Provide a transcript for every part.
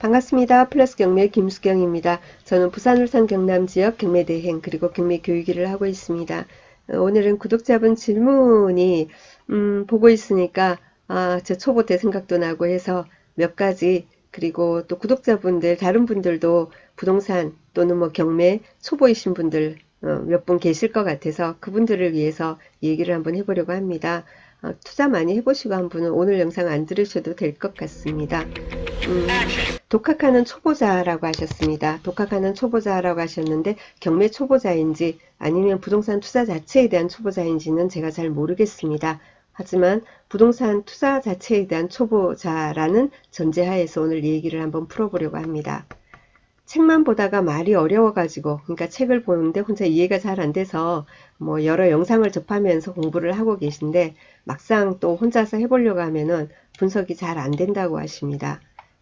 반갑습니다. 플러스 경매 김수경입니다. 저는 부산, 울산, 경남 지역 경매 대행 그리고 경매 교육일을 하고 있습니다. 오늘은 구독자분 질문이 보고 있으니까 저 초보 때 생각도 나고 해서 몇 가지 그리고 또 구독자분들 다른 분들도 부동산 또는 뭐 경매 초보이신 분들 몇 분 계실 것 같아서 그분들을 위해서 얘기를 한번 해보려고 합니다. 투자 많이 해보시고 한 분은 오늘 영상 안 들으셔도 될 것 같습니다. 독학하는 초보자라고 하셨습니다. 독학하는 초보자라고 하셨는데 경매 초보자인지 아니면 부동산 투자 자체에 대한 초보자인지는 제가 잘 모르겠습니다. 하지만 부동산 투자 자체에 대한 초보자라는 전제하에서 오늘 얘기를 한번 풀어보려고 합니다. 책만 보다가 말이 어려워가지고 그러니까 책을 보는데 혼자 이해가 잘 안 돼서 뭐 여러 영상을 접하면서 공부를 하고 계신데 막상 또 혼자서 해보려고 하면은 분석이 잘 안 된다고 하십니다.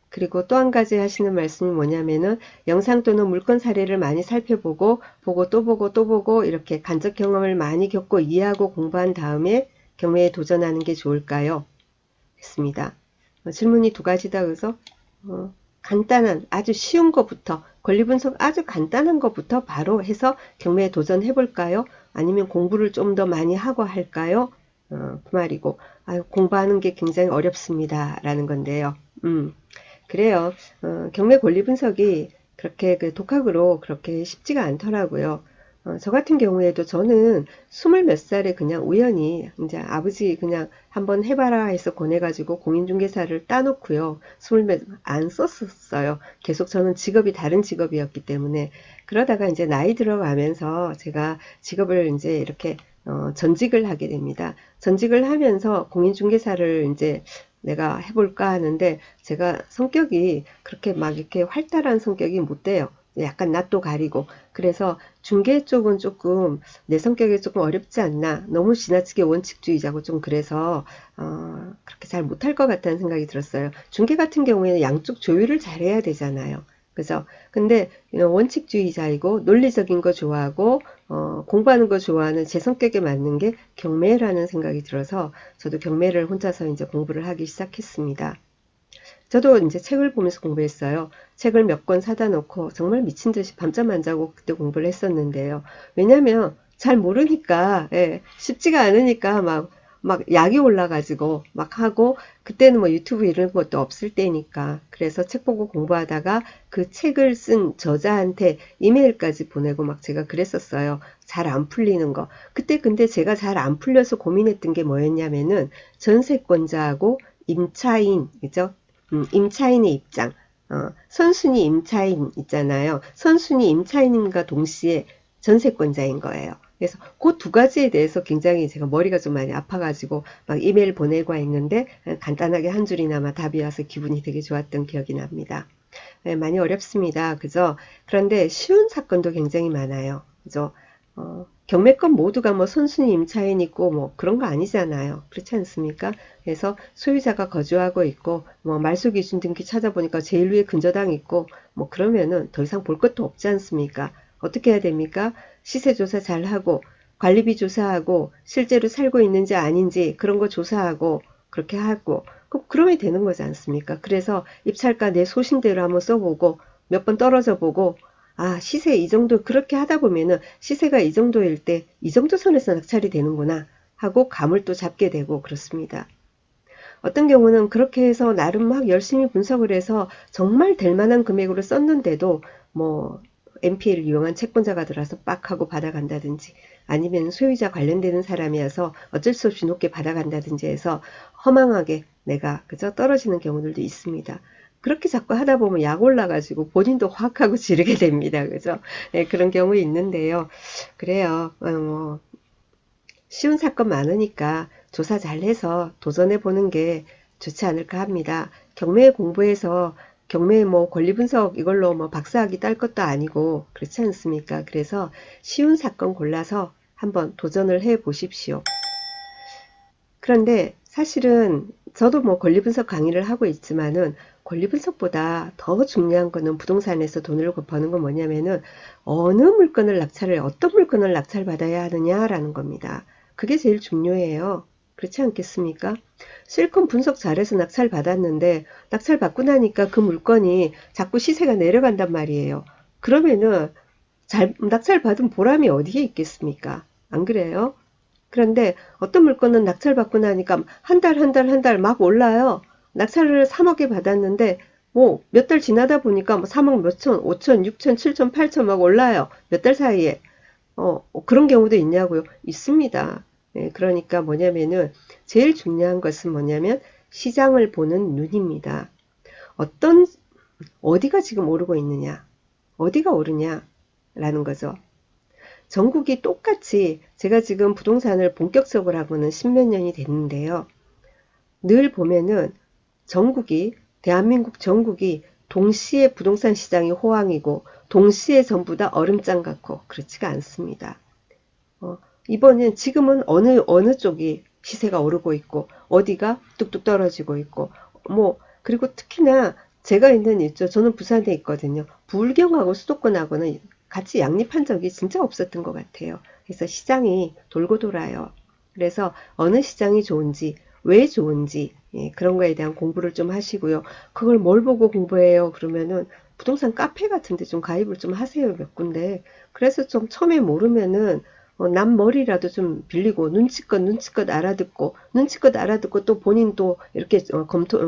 그리고 또 한 가지 하시는 말씀이 뭐냐면은 영상 또는 물건 사례를 많이 살펴보고 보고 또 보고 또 보고 이렇게 간접 경험을 많이 겪고 이해하고 공부한 다음에 경매에 도전하는 게 좋을까요? 했습니다. 질문이 두 가지다. 그래서 간단한 아주 쉬운 것부터 권리분석 아주 간단한 것부터 바로 해서 경매에 도전해 볼까요? 아니면 공부를 좀 더 많이 하고 할까요? 그 말이고 공부하는 게 굉장히 어렵습니다 라는 건데요. 그래요. 경매 권리 분석이 그렇게 그 독학으로 그렇게 쉽지가 않더라고요. 저 같은 경우에도 저는 20몇 살에 그냥 우연히 이제 아버지 그냥 한번 해봐라 해서 권해가지고 공인중개사를 따놓고요. 20몇 안 썼었어요. 계속 저는 직업이 다른 직업이었기 때문에 그러다가 이제 나이 들어가면서 제가 직업을 이제 이렇게 전직을 하게 됩니다. 전직을 하면서 공인중개사를 이제 내가 해볼까 하는데 제가 성격이 그렇게 막 이렇게 활달한 성격이 못 돼요. 약간 낯도 가리고 그래서 중개 쪽은 조금 내 성격에 조금 어렵지 않나 너무 지나치게 원칙주의자고 좀 그래서 그렇게 잘 못할 것 같다는 생각이 들었어요. 중개 같은 경우에는 양쪽 조율을 잘 해야 되잖아요. 그죠? 근데 원칙주의자이고 논리적인 거 좋아하고 공부하는 거 좋아하는 제 성격에 맞는 게 경매라는 생각이 들어서 저도 경매를 혼자서 이제 공부를 하기 시작했습니다. 저도 이제 책을 보면서 공부했어요. 책을 몇 권 사다 놓고 정말 미친 듯이 밤잠 안 자고 그때 공부를 했었는데요. 왜냐면 잘 모르니까, 예, 쉽지가 않으니까 막 약이 올라가지고 막 하고, 그때는 뭐 유튜브 이런 것도 없을 때니까. 그래서 책 보고 공부하다가 그 책을 쓴 저자한테 이메일까지 보내고 막 제가 그랬었어요. 잘 안 풀리는 거. 그때 근데 제가 잘 안 풀려서 고민했던 게 뭐였냐면은 전세권자하고 임차인, 그죠? 임차인의 입장. 선순위 임차인 있잖아요. 선순위 임차인과 동시에 전세권자인 거예요. 그래서 그 두 가지에 대해서 굉장히 제가 머리가 좀 많이 아파가지고 막 이메일 보내고 했는데 간단하게 한 줄이나마 답이 와서 기분이 되게 좋았던 기억이 납니다. 네, 많이 어렵습니다. 그죠? 그런데 쉬운 사건도 굉장히 많아요. 그죠? 경매권 모두가 뭐 선순위 임차인 있고 뭐 그런 거 아니잖아요. 그렇지 않습니까? 그래서 소유자가 거주하고 있고 뭐 말소 기준 등기 찾아보니까 제일 위에 근저당 있고 뭐 그러면은 더 이상 볼 것도 없지 않습니까? 어떻게 해야 됩니까? 시세 조사 잘 하고 관리비 조사하고 실제로 살고 있는지 아닌지 그런 거 조사하고 그렇게 하고 그러면 되는 거지 않습니까? 그래서 입찰가 내 소신대로 한번 써보고 몇 번 떨어져 보고 시세 이 정도 그렇게 하다 보면은 시세가 이 정도일 때 이 정도 선에서 낙찰이 되는구나 하고 감을 또 잡게 되고 그렇습니다. 어떤 경우는 그렇게 해서 나름 막 열심히 분석을 해서 정말 될 만한 금액으로 썼는데도 뭐 MP를 이용한 채권자가 들어와서 빡 하고 받아간다든지 아니면 소유자 관련되는 사람이어서 어쩔 수 없이 높게 받아간다든지 해서 허망하게 내가 그저 떨어지는 경우들도 있습니다. 그렇게 자꾸 하다 보면 약 올라가지고 본인도 확 하고 지르게 됩니다. 그죠? 네, 그런 경우 있는데요. 그래요. 뭐 쉬운 사건 많으니까 조사 잘 해서 도전해 보는 게 좋지 않을까 합니다. 경매 공부해서 경매 뭐 권리 분석 이걸로 뭐 박사학위 딸 것도 아니고 그렇지 않습니까? 그래서 쉬운 사건 골라서 한번 도전을 해 보십시오. 그런데 사실은 저도 뭐 권리 분석 강의를 하고 있지만은 권리 분석보다 더 중요한 거는 부동산에서 돈을 버는 건 뭐냐면은 어느 물건을 낙찰을 어떤 물건을 낙찰받아야 하느냐라는 겁니다. 그게 제일 중요해요. 그렇지 않겠습니까? 실컷 분석 잘해서 낙찰 받았는데 낙찰 받고 나니까 그 물건이 자꾸 시세가 내려간단 말이에요. 그러면은 낙찰 받은 보람이 어디에 있겠습니까? 안 그래요? 그런데 어떤 물건은 낙찰 받고 나니까 한 달, 한 달, 한 달 막 올라요. 낙찰을 3억에 받았는데 뭐 몇 달 지나다 보니까 뭐 3억 몇천, 5천, 6천, 7천, 8천 막 올라요. 몇 달 사이에. 그런 경우도 있냐고요? 있습니다. 예, 그러니까 뭐냐면은 제일 중요한 것은 뭐냐면 시장을 보는 눈입니다. 어떤, 어디가 지금 오르고 있느냐? 어디가 오르냐라는 거죠. 전국이 똑같이 제가 지금 부동산을 본격적으로 하고는 십몇 년이 됐는데요. 늘 보면은 전국이, 대한민국 전국이 동시에 부동산 시장이 호황이고 동시에 전부 다 얼음장 같고 그렇지가 않습니다. 어, 이번엔 지금은 어느 쪽이 시세가 오르고 있고 어디가 뚝뚝 떨어지고 있고 뭐 그리고 특히나 제가 있는 이쪽 저는 부산에 있거든요. 부울경하고 수도권하고는 같이 양립한 적이 진짜 없었던 것 같아요. 그래서 시장이 돌고 돌아요. 그래서 어느 시장이 좋은지 왜 좋은지 예, 그런 거에 대한 공부를 좀 하시고요. 그걸 뭘 보고 공부해요? 그러면은 부동산 카페 같은 데 좀 가입을 좀 하세요. 몇 군데. 그래서 좀 처음에 모르면은 남 머리라도 좀 빌리고 눈치껏 알아듣고 눈치껏 알아듣고 또 본인 또 이렇게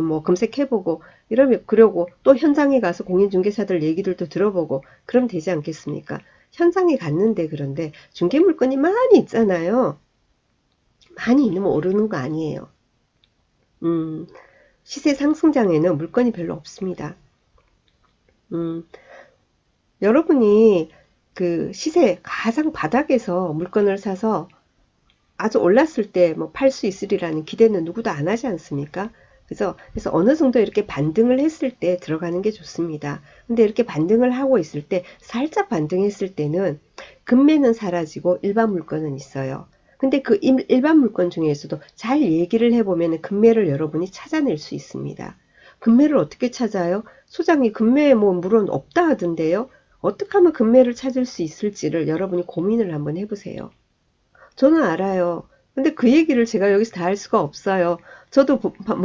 뭐 검색해보고 이러면 그러고 또 현장에 가서 공인중개사들 얘기들도 들어보고 그럼 되지 않겠습니까? 현장에 갔는데 그런데 중개 물건이 많이 있잖아요. 많이 있으면 오르는 거 아니에요. 음, 시세 상승장에는 물건이 별로 없습니다. 음, 여러분이 그 시세 가장 바닥에서 물건을 사서 아주 올랐을 때 뭐 팔 수 있으리라는 기대는 누구도 안 하지 않습니까? 그래서 어느 정도 이렇게 반등을 했을 때 들어가는 게 좋습니다. 근데 이렇게 반등을 하고 있을 때 살짝 반등했을 때는 금매는 사라지고 일반 물건은 있어요. 근데 그 일반 물건 중에서도 잘 얘기를 해보면 금매를 여러분이 찾아낼 수 있습니다. 금매를 어떻게 찾아요? 소장이 금매에 뭐 물은 없다 하던데요. 어떻게 하면 금매를 찾을 수 있을지를 여러분이 고민을 한번 해보세요. 저는 알아요. 근데 그 얘기를 제가 여기서 다 할 수가 없어요. 저도 밥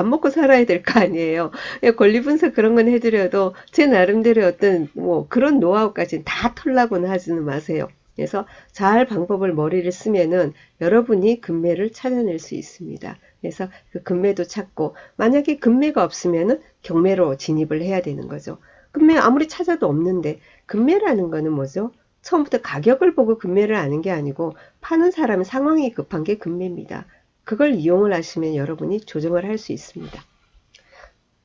먹고 살아야 될 거 아니에요. 예, 권리 분석 그런 건 해드려도 제 나름대로 어떤 뭐 그런 노하우까지는 다 털라고는 하지는 마세요. 그래서 잘 방법을 머리를 쓰면은 여러분이 금매를 찾아낼 수 있습니다. 그래서 그 금매도 찾고 만약에 금매가 없으면은 경매로 진입을 해야 되는 거죠. 금매 아무리 찾아도 없는데 금매라는 거는 뭐죠? 처음부터 가격을 보고 금매를 하는 게 아니고 파는 사람의 상황이 급한 게 금매입니다. 그걸 이용을 하시면 여러분이 조정을 할 수 있습니다.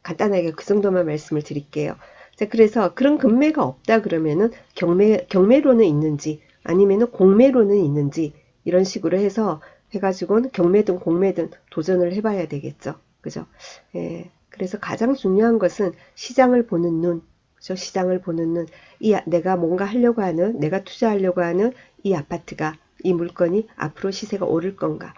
간단하게 그 정도만 말씀을 드릴게요. 자, 그래서 그런 금매가 없다 그러면은 경매로는 있는지 아니면은 공매로는 있는지 이런 식으로 해서 해가지고는 경매든 공매든 도전을 해봐야 되겠죠. 그죠? 예, 그래서 가장 중요한 것은 시장을 보는 눈, 그죠? 시장을 보는 눈. 내가 뭔가 하려고 하는, 내가 투자하려고 하는 이 아파트가, 이 물건이 앞으로 시세가 오를 건가?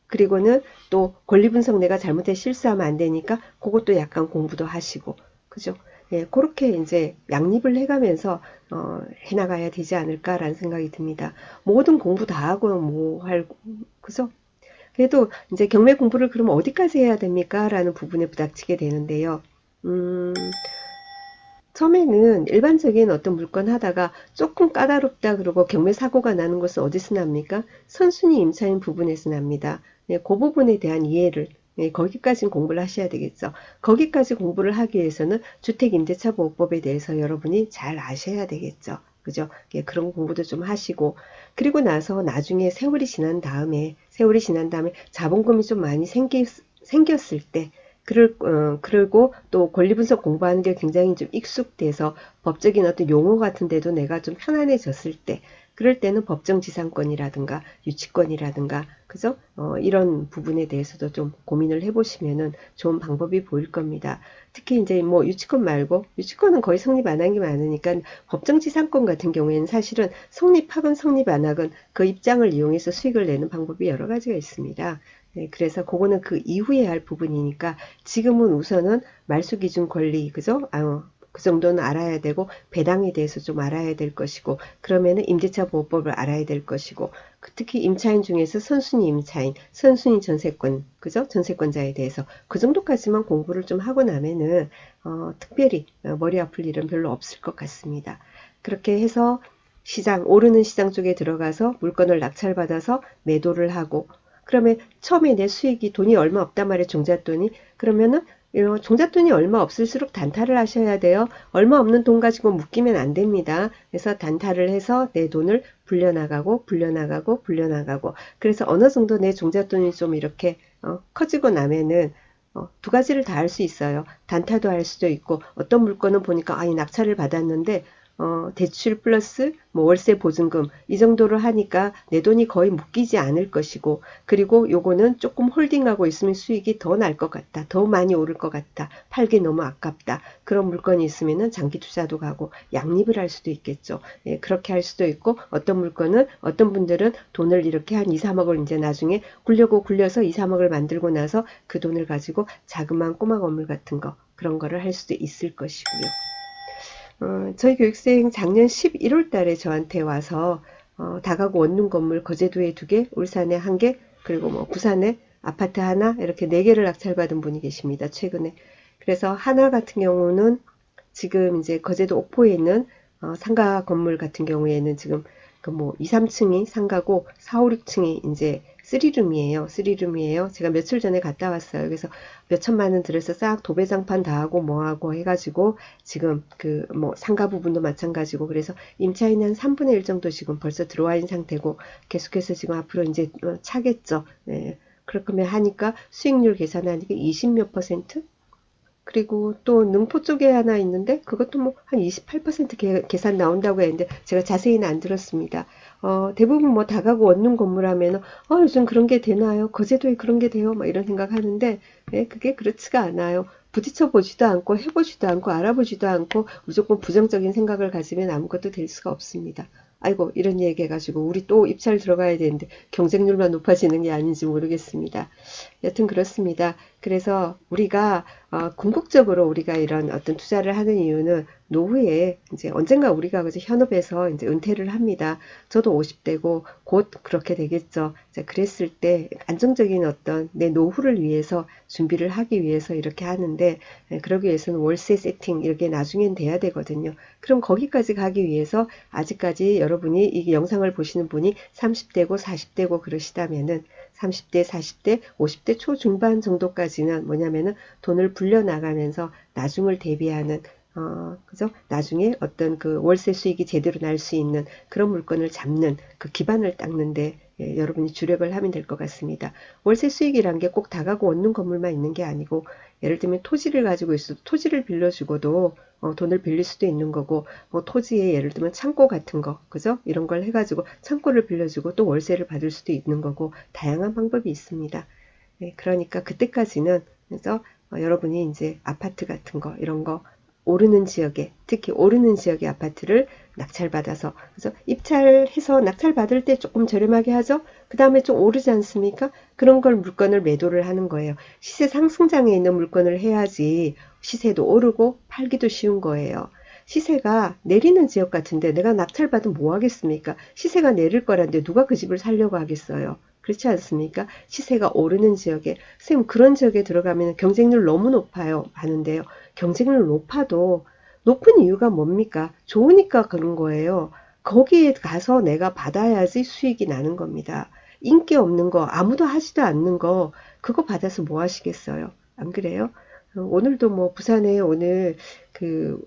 그리고는 또 권리 분석 내가 잘못해 실수하면 안 되니까 그것도 약간 공부도 하시고 그죠? 예, 그렇게 이제 양립을 해가면서 해나가야 되지 않을까라는 생각이 듭니다. 모든 공부 다 하고 뭐 할 그죠? 그래도 이제 경매 공부를 그러면 어디까지 해야 됩니까? 라는 부분에 부닥치게 되는데요. 음, 처음에는 일반적인 어떤 물건 하다가 조금 까다롭다 그러고 경매 사고가 나는 것은 어디서 납니까? 선순위 임차인 부분에서 납니다. 네, 그 부분에 대한 이해를 네, 거기까지 공부를 하셔야 되겠죠. 거기까지 공부를 하기 위해서는 주택임대차보호법에 대해서 여러분이 잘 아셔야 되겠죠. 그죠? 예, 그런 공부도 좀 하시고 그리고 나서 나중에 세월이 지난 다음에 자본금이 좀 많이 생겼을 때 그리고 또 권리 분석 공부하는 게 굉장히 좀 익숙돼서 법적인 어떤 용어 같은 데도 내가 좀 편안해졌을 때, 그럴 때는 법정지상권이라든가 유치권이라든가, 그죠? 이런 부분에 대해서도 좀 고민을 해보시면은 좋은 방법이 보일 겁니다. 특히 이제 뭐 유치권 말고, 유치권은 거의 성립 안 한 게 많으니까 법정지상권 같은 경우에는 사실은 성립하건 성립 안 하건 그 입장을 이용해서 수익을 내는 방법이 여러 가지가 있습니다. 네, 그래서 그거는 그 이후에 할 부분이니까 지금은 우선은 말소 기준 권리, 그죠? 그 정도는 알아야 되고, 배당에 대해서 좀 알아야 될 것이고, 그러면은 임대차 보호법을 알아야 될 것이고, 특히 임차인 중에서 선순위 임차인, 선순위 전세권, 그죠? 전세권자에 대해서 그 정도까지만 공부를 좀 하고 나면은 특별히 머리 아플 일은 별로 없을 것 같습니다. 그렇게 해서 오르는 시장 쪽에 들어가서 물건을 낙찰받아서 매도를 하고, 그러면 처음에 내 수익이 돈이 얼마 없단 말이에요. 종잣돈이. 그러면은 종잣돈이 얼마 없을수록 단타를 하셔야 돼요. 얼마 없는 돈 가지고 묶이면 안 됩니다. 그래서 단타를 해서 내 돈을 불려나가고 불려나가고 불려나가고, 그래서 어느 정도 내 종잣돈이 좀 이렇게 커지고 나면은 두 가지를 다 할 수 있어요. 단타도 할 수도 있고, 어떤 물건은 보니까 이 낙찰을 받았는데 대출 플러스 뭐 월세 보증금 이 정도로 하니까 내 돈이 거의 묶이지 않을 것이고, 그리고 요거는 조금 홀딩하고 있으면 수익이 더 날 것 같다, 더 많이 오를 것 같다, 팔기 너무 아깝다, 그런 물건이 있으면은 장기 투자도 가고 양립을 할 수도 있겠죠. 예, 그렇게 할 수도 있고, 어떤 물건은 어떤 분들은 돈을 이렇게 한 2, 3억을 이제 나중에 굴려서 2, 3억을 만들고 나서 그 돈을 가지고 자그마한 꼬마 건물 같은 거, 그런 거를 할 수도 있을 것이고요. 저희 교육생 작년 11월 달에 저한테 와서 다가구 원룸 건물 거제도에 2개, 울산에 1개, 그리고 뭐 부산에 아파트 하나, 이렇게 4개를 낙찰받은 분이 계십니다. 최근에. 그래서 하나 같은 경우는 지금 이제 거제도 옥포에 있는 상가 건물 같은 경우에는 지금 그 뭐 2, 3층이 상가고 4, 5, 6층이 이제 3룸이에요. 3룸이에요. 제가 며칠 전에 갔다 왔어요. 그래서 몇 천만 원 들여서 싹 도배장판 다 하고 뭐 하고 해가지고 지금 그 뭐 상가 부분도 마찬가지고, 그래서 임차인이 한 3분의 1 정도 지금 벌써 들어와 있는 상태고, 계속해서 지금 앞으로 이제 차겠죠. 네. 그렇게 하니까 수익률 계산하니까 20 몇 퍼센트? 그리고 또 능포 쪽에 하나 있는데 그것도 뭐 한 28% 계산 나온다고 했는데 제가 자세히는 안 들었습니다. 대부분 뭐 다가구 원룸 건물 하면은 요즘 그런 게 되나요? 거제도에 그런 게 돼요? 막 이런 생각하는데, 예, 그게 그렇지가 않아요. 부딪혀 보지도 않고 해보지도 않고 알아보지도 않고 무조건 부정적인 생각을 가지면 아무것도 될 수가 없습니다. 아이고, 이런 얘기 해가지고 우리 또 입찰 들어가야 되는데 경쟁률만 높아지는 게 아닌지 모르겠습니다. 여튼 그렇습니다. 그래서 우리가 궁극적으로 우리가 이런 어떤 투자를 하는 이유는 노후에 이제 언젠가 우리가 그저 현업에서 이제 은퇴를 합니다. 저도 50대고 곧 그렇게 되겠죠. 이제 그랬을 때 안정적인 어떤 내 노후를 위해서 준비를 하기 위해서 이렇게 하는데, 그러기 위해서는 월세 세팅 이렇게 나중엔 돼야 되거든요. 그럼 거기까지 가기 위해서 아직까지 여러분이 이 영상을 보시는 분이 30대고 40대고 그러시다면은 30대, 40대, 50대 초중반 정도까지는 뭐냐면은 돈을 불려나가면서 나중을 대비하는, 그죠? 나중에 어떤 그 월세 수익이 제대로 날 수 있는 그런 물건을 잡는 그 기반을 닦는데, 예, 여러분이 주력을 하면 될 것 같습니다. 월세 수익이란 게 꼭 다가구 원룸 건물만 있는 게 아니고, 예를 들면 토지를 가지고 있어도 토지를 빌려주고도 돈을 빌릴 수도 있는 거고, 뭐 토지에 예를 들면 창고 같은 거, 그죠? 이런 걸 해가지고 창고를 빌려주고 또 월세를 받을 수도 있는 거고, 다양한 방법이 있습니다. 네, 그러니까 그때까지는, 그래서 여러분이 이제 아파트 같은 거 이런 거 오르는 지역에, 특히 오르는 지역의 아파트를 낙찰받아서, 그래서 입찰해서 낙찰받을 때 조금 저렴하게 하죠. 그 다음에 좀 오르지 않습니까? 그런 걸 물건을 매도를 하는 거예요. 시세 상승장에 있는 물건을 해야지 시세도 오르고 팔기도 쉬운 거예요. 시세가 내리는 지역 같은데 내가 낙찰받으면 뭐 하겠습니까? 시세가 내릴 거란데 누가 그 집을 살려고 하겠어요. 그렇지 않습니까? 시세가 오르는 지역에, 선생님 그런 지역에 들어가면 경쟁률 너무 높아요 하는데요. 경쟁률 높아도 높은 이유가 뭡니까? 좋으니까 그런 거예요. 거기에 가서 내가 받아야지 수익이 나는 겁니다. 인기 없는 거, 아무도 하지도 않는 거, 그거 받아서 뭐 하시겠어요? 안 그래요? 오늘도 뭐 부산에 오늘 그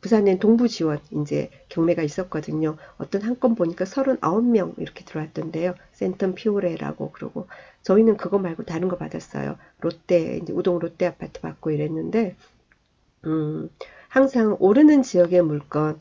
부산엔 동부 지원 이제 경매가 있었거든요. 어떤 한 건 보니까 39명 이렇게 들어왔던데요. 센텀 피오레라고. 그러고 저희는 그거 말고 다른 거 받았어요. 롯데 이제 우동 롯데 아파트 받고 이랬는데, 항상 오르는 지역의 물건,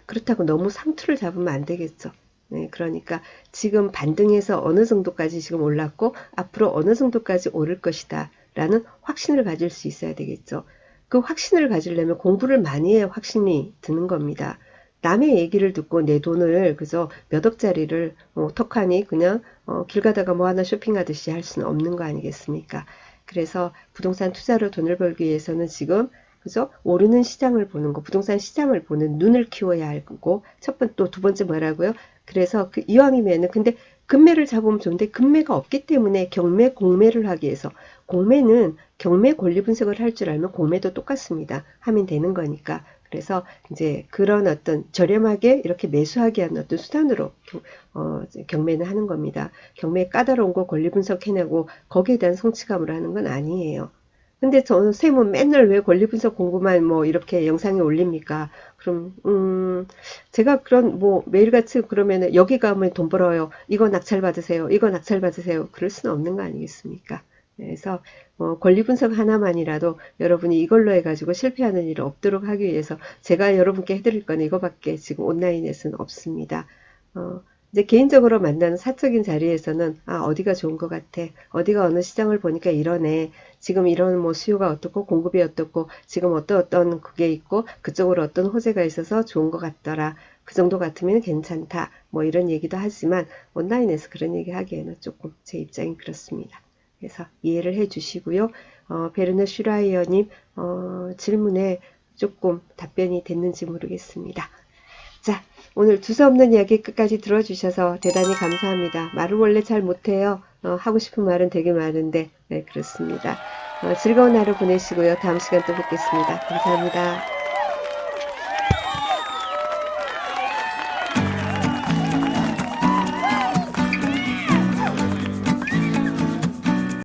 그렇다고 너무 상투를 잡으면 안 되겠죠. 네, 그러니까 지금 반등해서 어느 정도까지 지금 올랐고 앞으로 어느 정도까지 오를 것이다 라는 확신을 가질 수 있어야 되겠죠. 그 확신을 가지려면 공부를 많이 해야 확신이 드는 겁니다. 남의 얘기를 듣고 내 돈을 그저 몇 억짜리를 턱하니 그냥 길 가다가 뭐 하나 쇼핑하듯이 할 수는 없는 거 아니겠습니까? 그래서 부동산 투자로 돈을 벌기 위해서는 지금 그죠? 오르는 시장을 보는 거, 부동산 시장을 보는 눈을 키워야 하고, 또 두 번째 뭐라고요? 그래서 이왕이면은, 근데 금매를 잡으면 좋은데, 금매가 없기 때문에 경매, 공매를 하기 위해서, 공매는 경매 권리 분석을 할 줄 알면 공매도 똑같습니다. 하면 되는 거니까. 그래서 이제 그런 어떤 저렴하게 이렇게 매수하기 위한 어떤 수단으로 경매는 하는 겁니다. 경매 까다로운 거 권리 분석해내고 거기에 대한 성취감으로 하는 건 아니에요. 근데 저는 쌤은 맨날 왜 권리 분석 공부만 뭐 이렇게 영상에 올립니까? 그럼 제가 그런 뭐 매일같이 그러면은 여기 가면 돈 벌어요. 이거 낙찰 받으세요. 이거 낙찰 받으세요. 그럴 수는 없는 거 아니겠습니까? 그래서 권리 분석 하나만이라도 여러분이 이걸로 해가지고 실패하는 일이 없도록 하기 위해서 제가 여러분께 해드릴 거는 이거밖에 지금 온라인에서는 없습니다. 이제 개인적으로 만나는 사적인 자리에서는 어디가 좋은 것 같아. 어디가 어느 시장을 보니까 이러네. 지금 이런 뭐 수요가 어떻고 공급이 어떻고 지금 어떤 그게 있고 그쪽으로 어떤 호재가 있어서 좋은 것 같더라. 그 정도 같으면 괜찮다. 뭐 이런 얘기도 하지만 온라인에서 그런 얘기 하기에는 조금 제 입장이 그렇습니다. 그래서 이해를 해 주시고요. 베르너 슈라이어님 질문에 조금 답변이 됐는지 모르겠습니다. 자, 오늘 두서없는 이야기 끝까지 들어주셔서 대단히 감사합니다. 말을 원래 잘 못해요. 하고 싶은 말은 되게 많은데, 네, 그렇습니다. 즐거운 하루 보내시고요. 다음 시간 또 뵙겠습니다. 감사합니다.